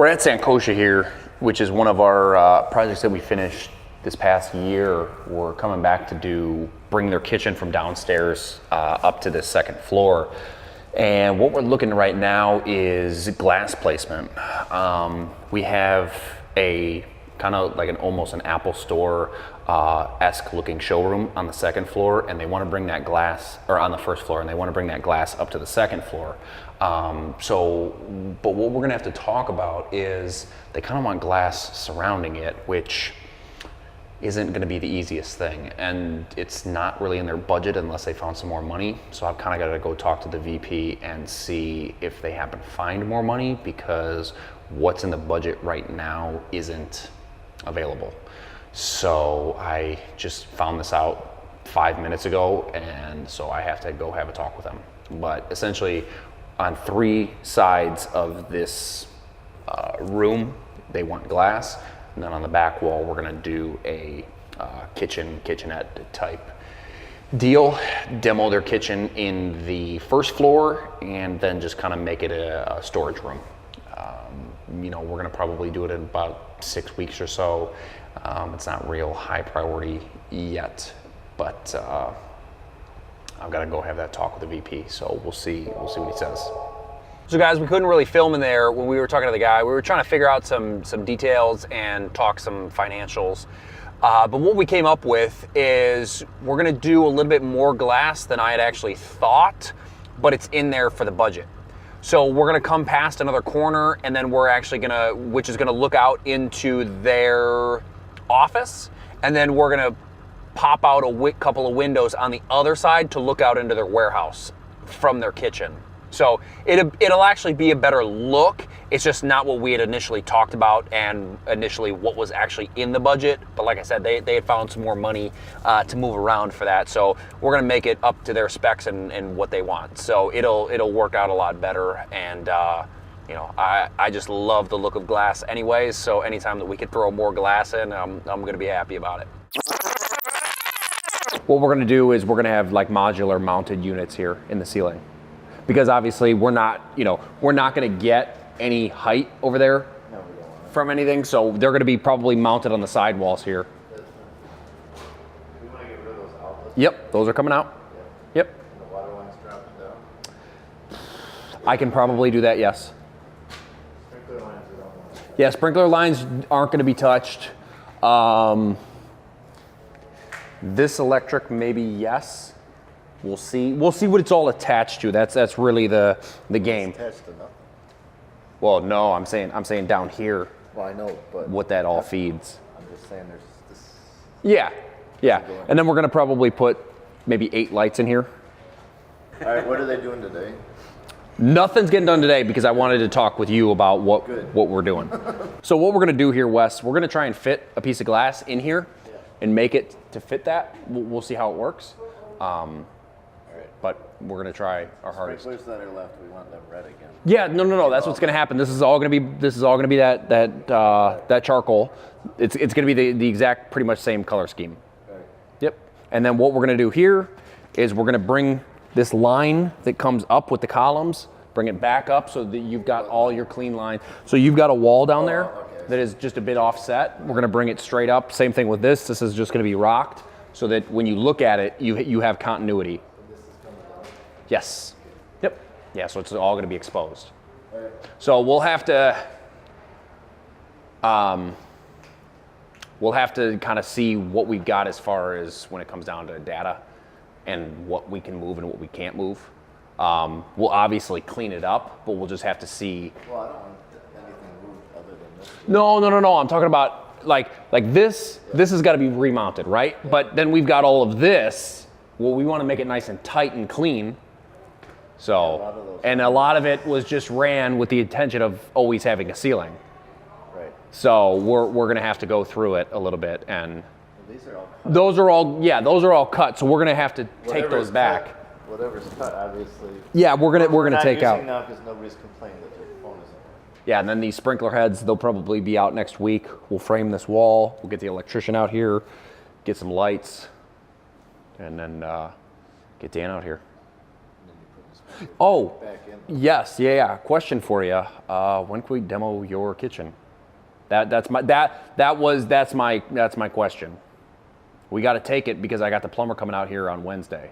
We're at Sankosia here, which is one of our projects that we finished this past year. We're coming back to bring their kitchen from downstairs up to the second floor. And what we're looking at right now is glass placement. We have a kind of like almost an Apple Store esque looking showroom on the second floor, and they want to bring that glass, or on the first floor, and they want to bring that glass up to the second floor. But what we're gonna have to talk about is they kind of want glass surrounding it, which isn't gonna be the easiest thing. And it's not really in their budget unless they found some more money. So I've kind of got to go talk to the VP and see if they happen to find more money, because what's in the budget right now isn't available. So I just found this out 5 minutes ago, and so I have to go have a talk with them. But essentially, on 3 sides of this room, they want glass, and then on the back wall, we're gonna do a kitchenette type deal, demo their kitchen in the first floor, and then just kind of make it a storage room. We're gonna probably do it in about 6 weeks or so. It's not real high priority yet, but I've got to go have that talk with the VP, so we'll see what he says. So guys, we couldn't really film in there when we were talking to the guy. We were trying to figure out some details and talk some financials. But what we came up with is we're gonna do a little bit more glass than I had actually thought, but it's in there for the budget. So we're gonna come past another corner, and then we're actually which is gonna look out into their office, and then we're gonna pop out a couple of windows on the other side to look out into their warehouse from their kitchen. So it'll actually be a better look. It's just not what we had initially talked about and initially what was actually in the budget. But like I said, they had found some more money to move around for that. So we're gonna make it up to their specs and what they want. So it'll work out a lot better. And I just love the look of glass anyways. So anytime that we could throw more glass in, I'm gonna be happy about it. What we're gonna do is we're gonna have like modular mounted units here in the ceiling, because obviously we're not gonna get any height over there from anything, so they're gonna be probably mounted on the sidewalls here. We want to get rid of those outlets. Yep, those are coming out. Yep. And the water lines dropping down. I can probably do that, yes. Sprinkler lines we don't want. Yeah, sprinkler lines aren't gonna be touched. This electric, maybe yes. We'll see what it's all attached to. That's really the game. It's attached to nothing. Well, no, I'm saying down here. Well, I know, but what that all feeds. I'm just saying there's this. Yeah. And then we're gonna probably put maybe 8 lights in here. All right, what are they doing today? Nothing's getting done today because I wanted to talk with you about what we're doing. So what we're gonna do here, Wes, we're gonna try and fit a piece of glass in here and make it to fit that. We'll see how it works. But we're gonna try our hardest. Sprinklers that are left, we want them red again. Yeah, no. That's what's gonna happen. This is all gonna be that charcoal. It's gonna be the exact, pretty much same color scheme. Okay. Yep. And then what we're gonna do here is we're gonna bring this line that comes up with the columns, bring it back up so that you've got all your clean lines. So you've got a wall down there that is just a bit offset. We're gonna bring it straight up. Same thing with this. This is just gonna be rocked so that when you look at it, you have continuity. Yes. Yep. Yeah, so it's all gonna be exposed. Right. So we'll have to kind of see what we've got as far as when it comes down to data and what we can move and what we can't move. We'll obviously clean it up, but we'll just have to see. Well, I don't want anything moved other than this. No. I'm talking about like this. This has got to be remounted, right? Yeah. But then we've got all of this. Well, we want to make it nice and tight and clean. So, and a lot of it was just ran with the intention of always having a ceiling. Right. So we're gonna have to go through it a little bit, and these are all cut. Those are all cut. So we're gonna have to take those back. Whatever's cut, obviously. Yeah, we're gonna take out. Now because nobody's complaining that their phone isn't. Yeah, and then these sprinkler heads, they'll probably be out next week. We'll frame this wall. We'll get the electrician out here, get some lights, and then get Dan out here. Oh, back in. yes, yeah. Question for you. When can we demo your kitchen? That's my question. We got to take it because I got the plumber coming out here on Wednesday.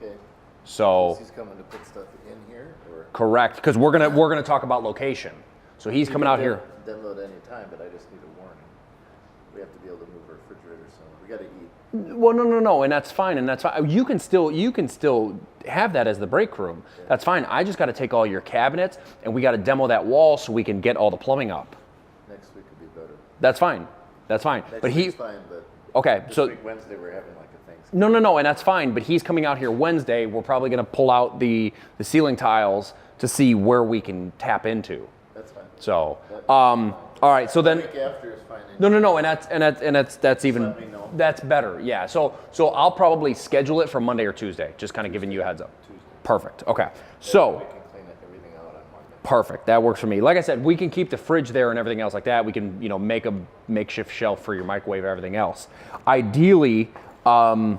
Okay. So He's coming to put stuff in here, or correct, because we're gonna talk about location. So he's coming out here. Demo at any time, but I just need a warning. We have to be able to move our refrigerator, so we got to eat. Well, no, and that's fine, and that's fine. You can still have that as the break room. Yeah. That's fine. I just got to take all your cabinets, and we got to demo that wall so we can get all the plumbing up. Next week could be better. That's fine. That's fine. Next But week's fine, but okay. this So week, Wednesday, we're having like a Thanksgiving. no, and that's fine. But he's coming out here Wednesday. We're probably going to pull out the ceiling tiles to see where we can tap into. That's fine. So, all right. So then. The week after is fine. No, and that's even let me know. that's better. Yeah. So I'll probably schedule it for Monday or Tuesday. Just kind of giving you a heads up. Tuesday. Perfect. Okay. So We can clean everything out on Monday. perfect. That works for me. Like I said, we can keep the fridge there and everything else like that. We can make a makeshift shelf for your microwave and everything else. Ideally, we'll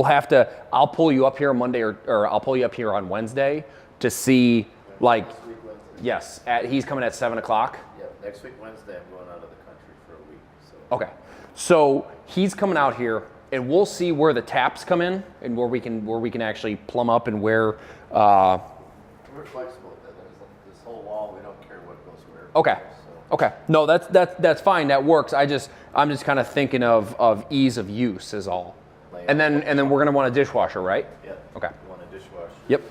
have to. I'll pull you up here on Monday or I'll pull you up here on Wednesday to see like. Next week, Wednesday. Yes. He's coming at 7 o'clock. Yeah, next week, Wednesday, I'm going out of the country for a week. So. Okay, so he's coming out here, and we'll see where the taps come in, and where we can actually plumb up, and where. We're flexible with that. There's this whole wall. We don't care what goes where. Okay. So. Okay. No, that's fine. That works. I'm just kind of thinking of ease of use is all. And then we're gonna want a dishwasher, right? Yep. Okay. You want a dishwasher? Yep.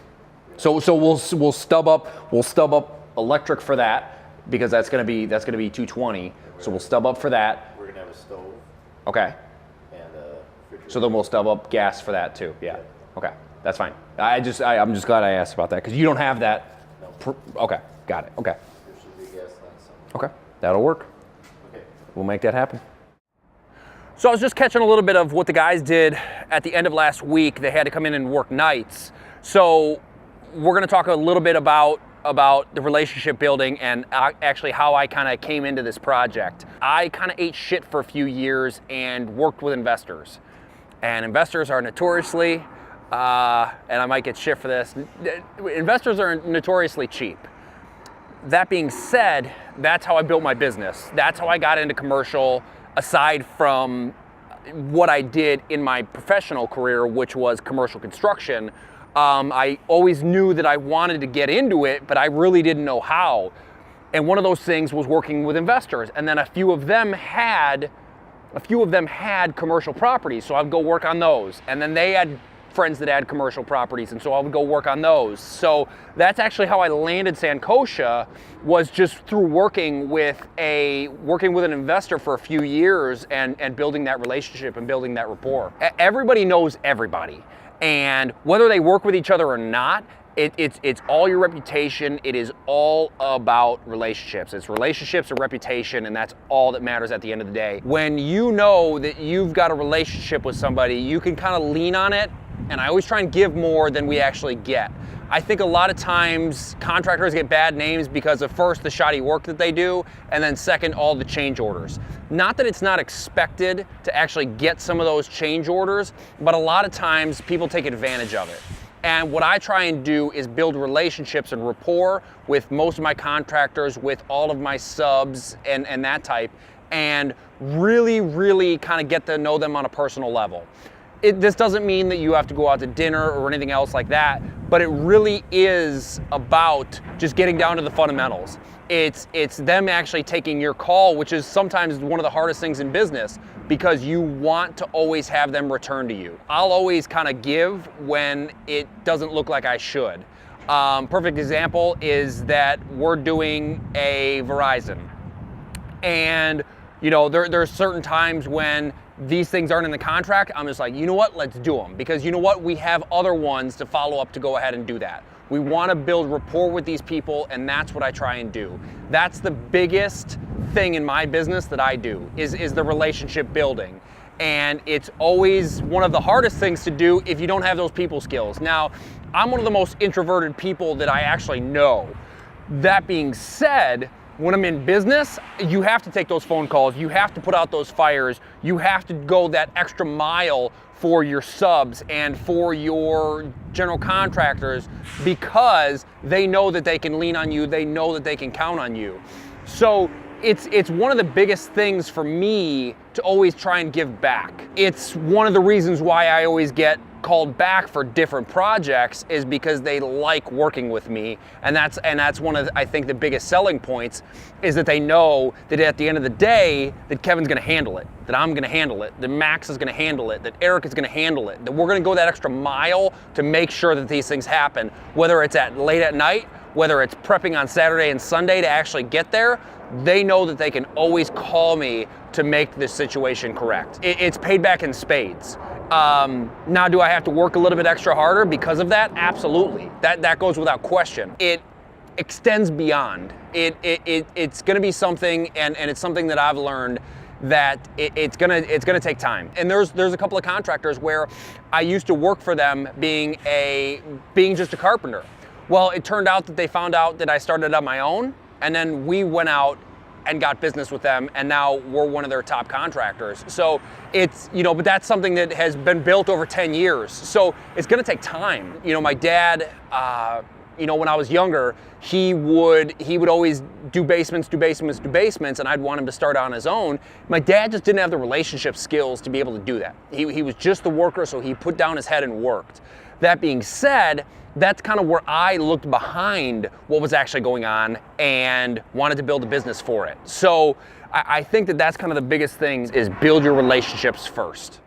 So we'll stub up electric for that because that's gonna be 220. So we'll stub up for that. We're gonna have a stove Okay. and a refrigerator. So then we'll stub up gas for that too. Yeah. Okay. That's fine. I'm just glad I asked about that because you don't have that. No. Okay. Got it. Okay. There should be a gas line somewhere. Okay. That'll work. Okay. We'll make that happen. So I was just catching a little bit of what the guys did at the end of last week. They had to come in and work nights. So we're going to talk a little bit about the relationship building and actually how I kind of came into this project. I kind of ate shit for a few years and worked with investors. And investors are notoriously, and I might get shit for this, investors are notoriously cheap. That being said, that's how I built my business. That's how I got into commercial, aside from what I did in my professional career, which was commercial construction. I always knew that I wanted to get into it, but I really didn't know how. And one of those things was working with investors. And then a few of them had commercial properties, so I'd go work on those. And then they had friends that had commercial properties, and so I would go work on those. So that's actually how I landed Sankosia, was just through working with an investor for a few years and building that relationship and building that rapport. Everybody knows everybody, and whether they work with each other or not, it's all your reputation. It is all about relationships. It's relationships and reputation, and that's all that matters at the end of the day. When you know that you've got a relationship with somebody, you can kind of lean on it, and I always try and give more than we actually get. I think a lot of times contractors get bad names because of first the shoddy work that they do, and then second, all the change orders. Not that it's not expected to actually get some of those change orders, but a lot of times people take advantage of it. And what I try and do is build relationships and rapport with most of my contractors, with all of my subs and that type, and really kind of get to know them on a personal level. This doesn't mean that you have to go out to dinner or anything else like that, but it really is about just getting down to the fundamentals. It's them actually taking your call, which is sometimes one of the hardest things in business, because you want to always have them return to you. I'll always kind of give when it doesn't look like I should. Perfect example is that we're doing a Verizon, and there's certain times when these things aren't in the contract. I'm just like, you know what, let's do them, because you know what, we have other ones to follow up to go ahead and do that. We want to build rapport with these people, and that's what I try and do. That's the biggest thing in my business that I do, is the relationship building. And it's always one of the hardest things to do if you don't have those people skills. Now, I'm one of the most introverted people that I actually know. That being said, When I'm in business, you have to take those phone calls. You have to put out those fires. You have to go that extra mile for your subs and for your general contractors because they know that they can lean on you. They know that they can count on you. So it's one of the biggest things for me to always try and give back. It's one of the reasons why I always get called back for different projects is because they like working with me, and that's one of I think the biggest selling points is that they know that at the end of the day that Kevin's going to handle it, that I'm going to handle it, that Max is going to handle it, that Eric is going to handle it, that we're going to go that extra mile to make sure that these things happen, whether it's at late at night, whether it's prepping on Saturday and Sunday to actually get there. They know that they can always call me to make this situation correct. It's paid back in spades. Now, do I have to work a little bit extra harder because of that? Absolutely. That goes without question. It extends beyond. It's going to be something, and it's something that I've learned that it's gonna take time. And there's a couple of contractors where I used to work for them being just a carpenter. Well, it turned out that they found out that I started on my own, and then we went out and got business with them, and now we're one of their top contractors. So it's, but that's something that has been built over 10 years. So it's gonna take time. My dad, when I was younger, he would always do basements, and I'd want him to start on his own. My dad just didn't have the relationship skills to be able to do that. He was just the worker, so he put down his head and worked. That being said, that's kind of where I looked behind what was actually going on and wanted to build a business for it. So I think that that's kind of the biggest thing is build your relationships first.